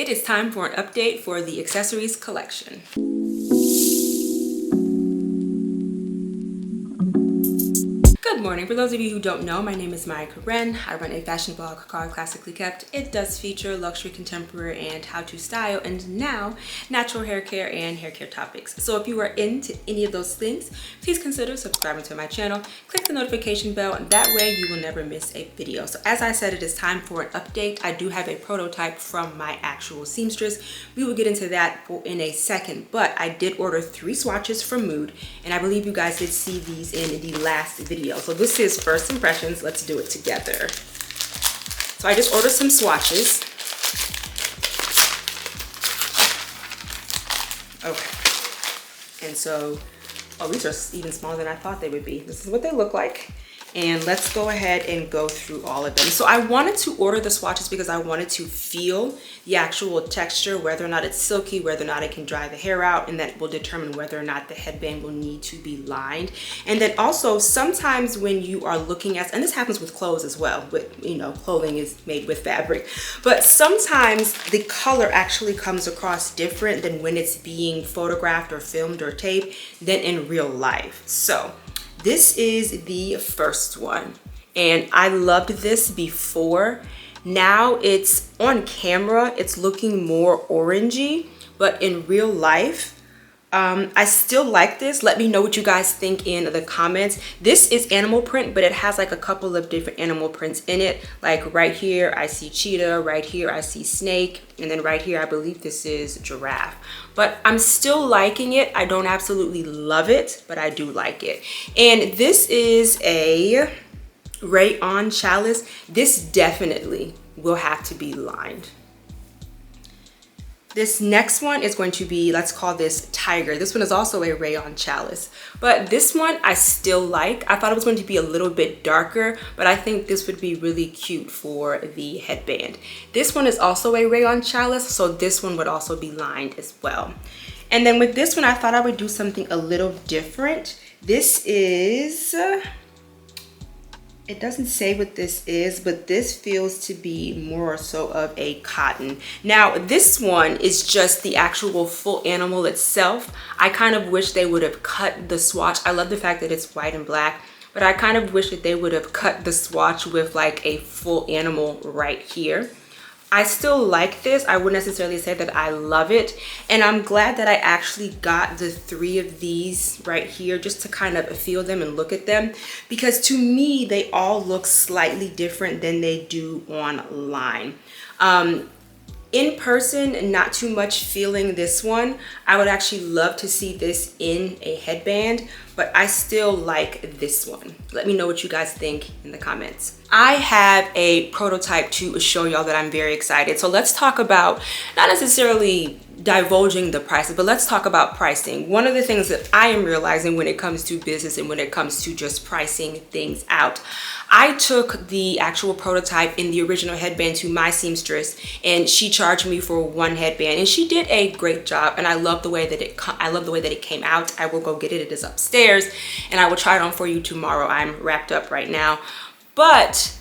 It is time for an update for the accessories collection. Good morning. For those of you who don't know, my name is Maya Karen. I run a fashion blog called Classically Kept. It does feature luxury, contemporary, and how to style, and now natural hair care and hair care topics. So if you are into any of those things, please consider subscribing to my channel. Click the notification bell, and that way you will never miss a video. So as I said, it is time for an update. I do have a prototype from my actual seamstress. We will get into that in a second, but I did order 3 swatches from Mood, and I believe you guys did see these in the last video. So this is first impressions. Let's do it together. So I just ordered some swatches. Okay. And so, oh, these are even smaller than I thought they would be. This is what they look like. And let's go ahead and go through all of them. So I wanted to order the swatches because I wanted to feel the actual texture, whether or not it's silky, whether or not it can dry the hair out, and that will determine whether or not the headband will need to be lined. And then also sometimes when you are looking at, and this happens with clothes as well, but you know, clothing is made with fabric, but sometimes the color actually comes across different than when it's being photographed or filmed or taped than in real life. So this is the first one, and I loved this before. Now it's on camera, it's looking more orangey, but in real life, I still like this. Let me know what you guys think in the comments. This is animal print, but it has like a couple of different animal prints in it. Like right here, I see cheetah. Right here, I see snake. And then right here, I believe this is giraffe. But I'm still liking it. I don't absolutely love it, but I do like it. And this is a rayon chalice. This definitely will have to be lined. This next one is going to be, let's call this tiger. This one is also a rayon chalice, but this one I still like. I thought it was going to be a little bit darker, but I think this would be really cute for the headband. This one is also a rayon chalice, so this one would also be lined as well. And then with this one, I thought I would do something a little different. This is, it doesn't say what this is, but this feels to be more so of a cotton. Now, this one is just the actual full animal itself. I kind of wish they would have cut the swatch. I love the fact that it's white and black, but I kind of wish that they would have cut the swatch with like a full animal right here. I still like this. I wouldn't necessarily say that I love it. And I'm glad that I actually got the 3 of these right here just to kind of feel them and look at them. Because to me, they all look slightly different than they do online. In person, not too much feeling this one. I would actually love to see this in a headband, but I still like this one. Let me know what you guys think in the comments. I have a prototype to show y'all that I'm very excited. So let's talk about, not necessarily divulging the prices, but let's talk about pricing. One of the things that I am realizing when it comes to business and when it comes to just pricing things out, I took the actual prototype in the original headband to my seamstress, and she charged me for 1 headband, and she did a great job. And I love the way that it came out. I will go get it. It is upstairs, and I will try it on for you tomorrow. I'm wrapped up right now, but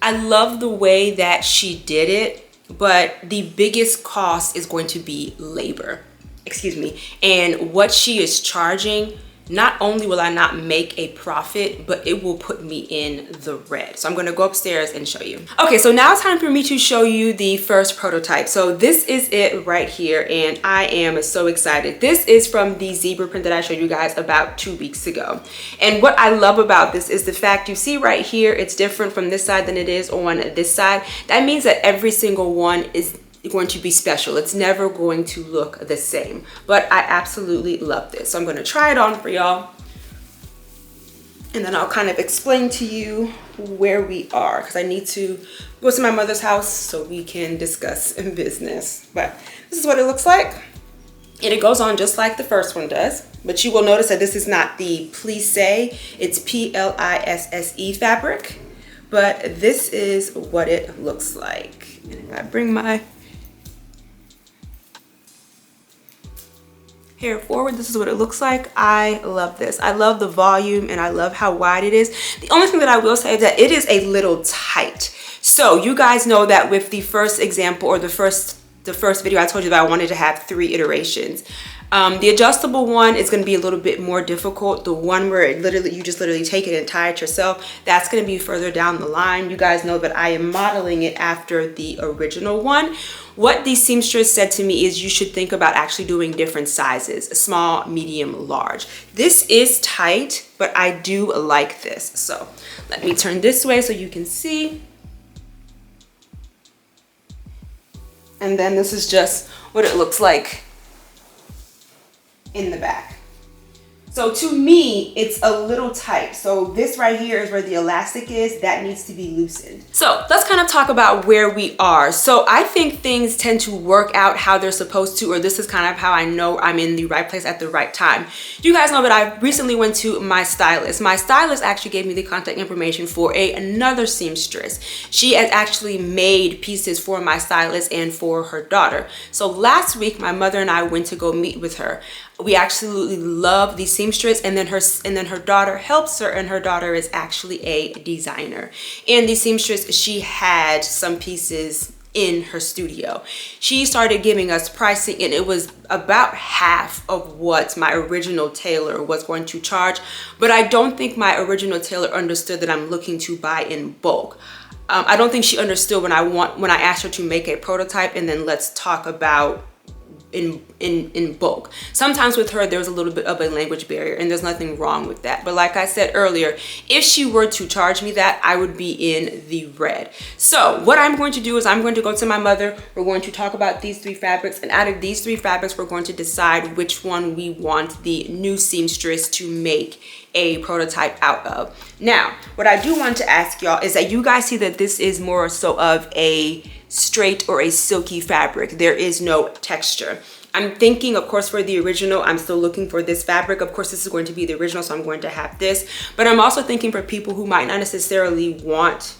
I love the way that she did it. But the biggest cost is going to be labor, excuse me, and what she is charging. Not only will I not make a profit, but it will put me in the red. So I'm gonna go upstairs and show you. Okay, so now it's time for me to show you the first prototype. So this is it right here, and I am so excited. This is from the zebra print that I showed you guys about 2 weeks ago. And what I love about this is the fact you see right here, it's different from this side than it is on this side. That means that every single one is going to be special. It's never going to look the same, but I absolutely love this. So I'm going to try it on for y'all, and then I'll kind of explain to you where we are, because I need to go to my mother's house so we can discuss business. But this is what it looks like, and it goes on just like the first one does, but you will notice that this is not the plissé, it's P-L-I-S-S-E fabric, but this is what it looks like. And if I bring my hair forward, this is what it looks like. I love this. I love the volume, and I love how wide it is. The only thing that I will say is that it is a little tight. So you guys know that with the first example, or the first the first video, I told you that I wanted to have 3 iterations. The adjustable one is going to be a little bit more difficult. The one where you just literally take it and tie it yourself, that's going to be further down the line. You guys know that I am modeling it after the original one. What the seamstress said to me is you should think about actually doing different sizes, small, medium, large. This is tight, but I do like this. So let me turn this way so you can see. And then this is just what it looks like in the back. So to me, it's a little tight. So this right here is where the elastic is. That needs to be loosened. So let's kind of talk about where we are. So I think things tend to work out how they're supposed to, or this is kind of how I know I'm in the right place at the right time. You guys know that I recently went to my stylist. My stylist actually gave me the contact information for another seamstress. She has actually made pieces for my stylist and for her daughter. So last week, my mother and I went to go meet with her. We absolutely love the seamstress, and then her daughter helps her, and her daughter is actually a designer. And the seamstress, she had some pieces in her studio. She started giving us pricing, and it was about half of what my original tailor was going to charge. But I don't think my original tailor understood that I'm looking to buy in bulk. I don't think she understood when I asked her to make a prototype and then let's talk about in bulk. Sometimes with her there's a little bit of a language barrier, and there's nothing wrong with that. But like I said earlier, if she were to charge me that, I would be in the red. So what I'm going to do is I'm going to go to my mother. We're going to talk about these 3 fabrics, and out of these 3 fabrics, we're going to decide which one we want the new seamstress to make a prototype out of. Now, what I do want to ask y'all is that you guys see that this is more so of a straight or a silky fabric. There is no texture. I'm thinking, of course, for the original, I'm still looking for this fabric. Of course, this is going to be the original, so I'm going to have this. But I'm also thinking for people who might not necessarily want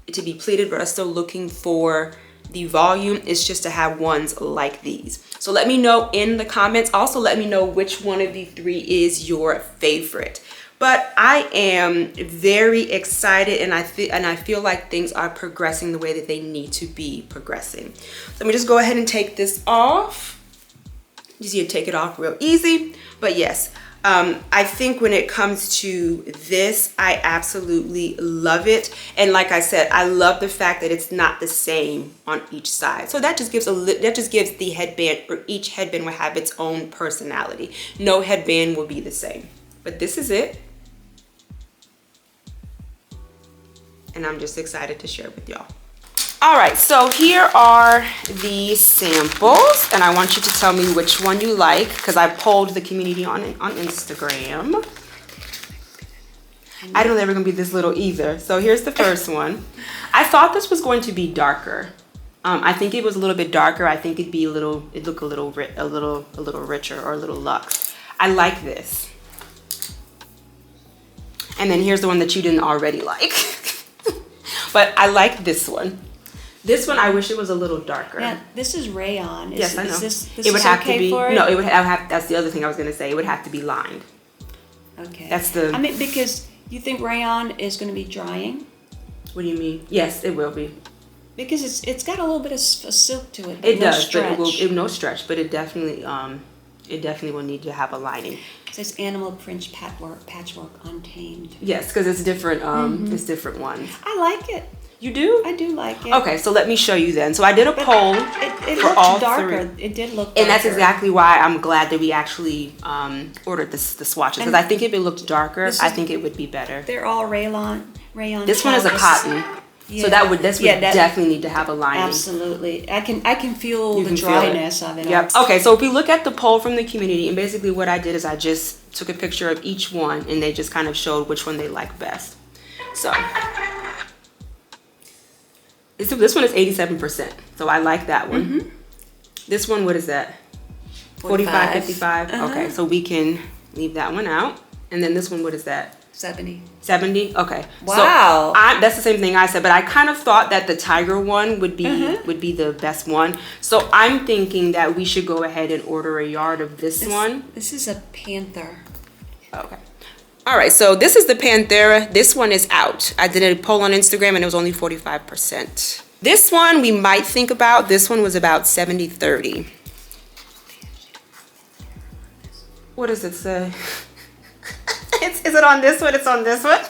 it to be pleated, but are still looking for the volume, is just to have ones like these. So let me know in the comments. Also, let me know which one of the 3 is your favorite. But I am very excited, and I feel like things are progressing the way that they need to be progressing. So let me just go ahead and take this off. You see, you take it off real easy. But yes, I think when it comes to this, I absolutely love it. And like I said, I love the fact that it's not the same on each side. So that just gives the headband, or each headband will have its own personality. No headband will be the same. But this is it. And I'm just excited to share with y'all. All right, so here are the samples, and I want you to tell me which one you like, because I polled the community on Instagram. I don't know they're gonna be this little either. So here's the first one. I thought this was going to be darker. I think it was a little bit darker. I think it'd look a little richer, or a little luxe. I like this. And then here's the one that you didn't already like. But I like this one. This one, I wish it was a little darker. Yeah, this is rayon. Yes, I know. This it would have okay to be. for it? No, it would have. That's the other thing I was going to say. It would have to be lined. Okay. That's the. I mean, because you think rayon is going to be drying. What do you mean? Yes, it will be. Because it's got a little bit of silk to it. It does, stretch. but it no stretch. But it definitely will need to have a lining. It says animal print patchwork untamed. Yes, because it's different. It's different ones. I like it. You do? I do like it. Okay, so let me show you then. So I did a poll it for looked all darker. 3. It did look darker. And that's exactly why I'm glad that we actually ordered the swatches. Because I think if it looked darker, I think it would be better. They're all rayon. This one is a cotton. Yeah. So this would definitely need to have a lining. Absolutely. I can feel the dryness of it. Yep. Okay, so if we look at the poll from the community, and basically what I did is I just took a picture of each one, and they just kind of showed which one they like best. So this one is 87%. So I like that one. This one, what is that? 45, 55. Okay, so we can leave that one out. And then this one, what is that? 70. 70? Okay. Wow. So that's the same thing I said, but I kind of thought that the tiger one would be the best one. So I'm thinking that we should go ahead and order a yard of this one. This is a panther. Okay. All right, so this is the Panthera. This one is out. I did a poll on Instagram and it was only 45%. This one we might think about. This one was about 70-30. What does it say? Is it on this one? It's on this one.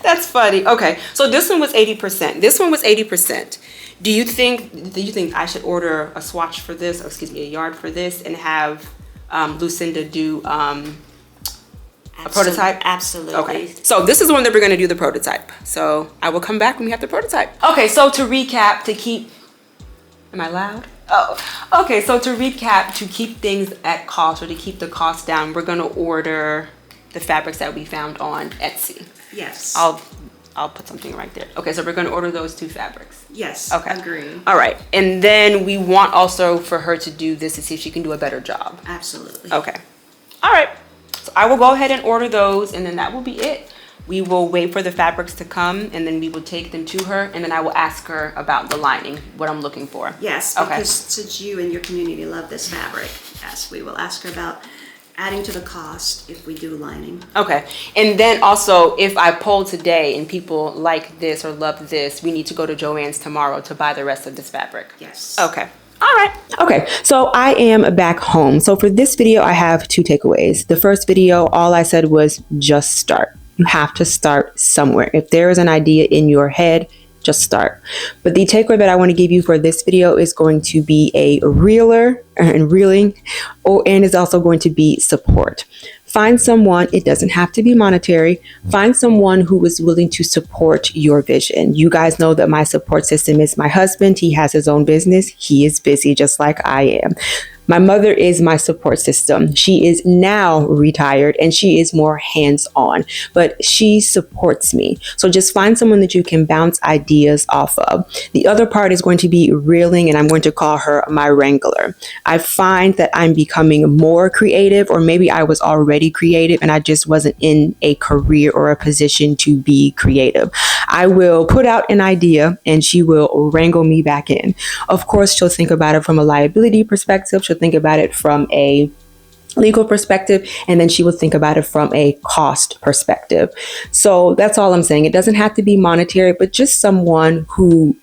That's funny. Okay, so this one was 80%. This one was 80%. Do you think I should order a swatch for this, or excuse me, a yard for this, and have Lucinda do a prototype? Absolutely. Okay, so this is the one that we're gonna do the prototype. So I will come back when we have the prototype. Okay, so to recap, am I loud? Oh, okay, so to recap, to keep things at cost, or to keep the cost down, we're gonna order the fabrics that we found on Etsy. Yes. I'll put something right there. Okay, so we're gonna order those 2 fabrics. Yes, okay. Agree. All right, and then we want also for her to do this to see if she can do a better job. Absolutely. Okay, all right. So I will go ahead and order those, and then that will be it. We will wait for the fabrics to come, and then we will take them to her, and then I will ask her about the lining, what I'm looking for. Yes, okay. Because since you and your community love this fabric, yes, we will ask her about adding to the cost if we do lining. Okay, and then also if I poll today and people like this or love this, we need to go to Joann's tomorrow to buy the rest of this fabric. Yes. Okay. All right. Okay, so I am back home. So for this video, I have 2 takeaways. The first video, all I said was just start. You have to start somewhere. If there is an idea in your head, just start. But the takeaway that I want to give you for this video is going to be a reeling, and is also going to be support. Find someone, it doesn't have to be monetary, find someone who is willing to support your vision. You guys know that my support system is my husband. He has his own business. He is busy just like I am. My mother is my support system. She is now retired and she is more hands-on, but she supports me. So just find someone that you can bounce ideas off of. The other part is going to be reeling, and I'm going to call her my wrangler. I find that I'm becoming more creative, or maybe I was already creative and I just wasn't in a career or a position to be creative. I will put out an idea and she will wrangle me back in. Of course, she'll think about it from a liability perspective. She'll think about it from a legal perspective, and then she will think about it from a cost perspective. So that's all I'm saying. It doesn't have to be monetary, but just someone who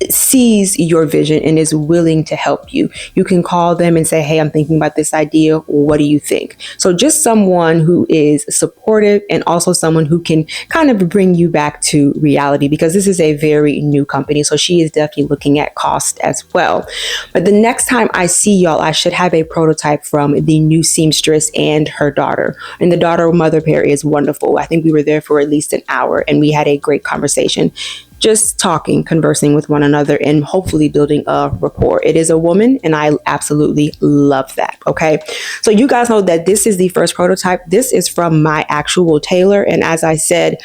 sees your vision and is willing to help you. You can call them and say, hey, I'm thinking about this idea. What do you think? So just someone who is supportive, and also someone who can kind of bring you back to reality, because this is a very new company. So she is definitely looking at cost as well. But the next time I see y'all, I should have a prototype from the new seamstress and her daughter. And the daughter mother pair is wonderful. I think we were there for at least an hour and we had a great conversation. Just talking, conversing with one another, and hopefully building a rapport. It is a woman, and I absolutely love that. Okay, so you guys know that this is the first prototype. This is from my actual tailor, and as I said,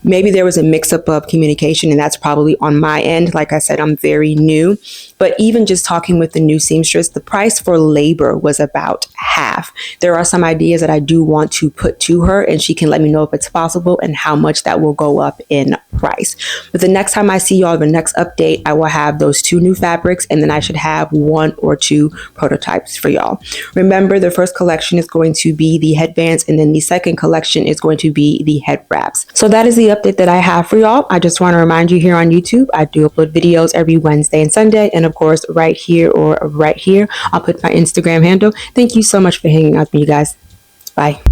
maybe there was a mix-up of communication, and that's probably on my end. Like I said, I'm very new, but even just talking with the new seamstress, the price for labor was about half. There are some ideas that I do want to put to her, and she can let me know if it's possible and how much that will go up in price. But the next time I see y'all, the next update, I will have those 2 new fabrics, and then I should have 1 or 2 prototypes for y'all. Remember, the first collection is going to be the headbands, and then the second collection is going to be the head wraps. So that is the update that I have for y'all. I just want to remind you, here on YouTube, I do upload videos every Wednesday and Sunday, and of course right here I'll put my Instagram handle. Thank you so much for hanging out with me, you guys. Bye.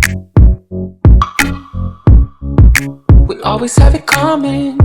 We always have it coming.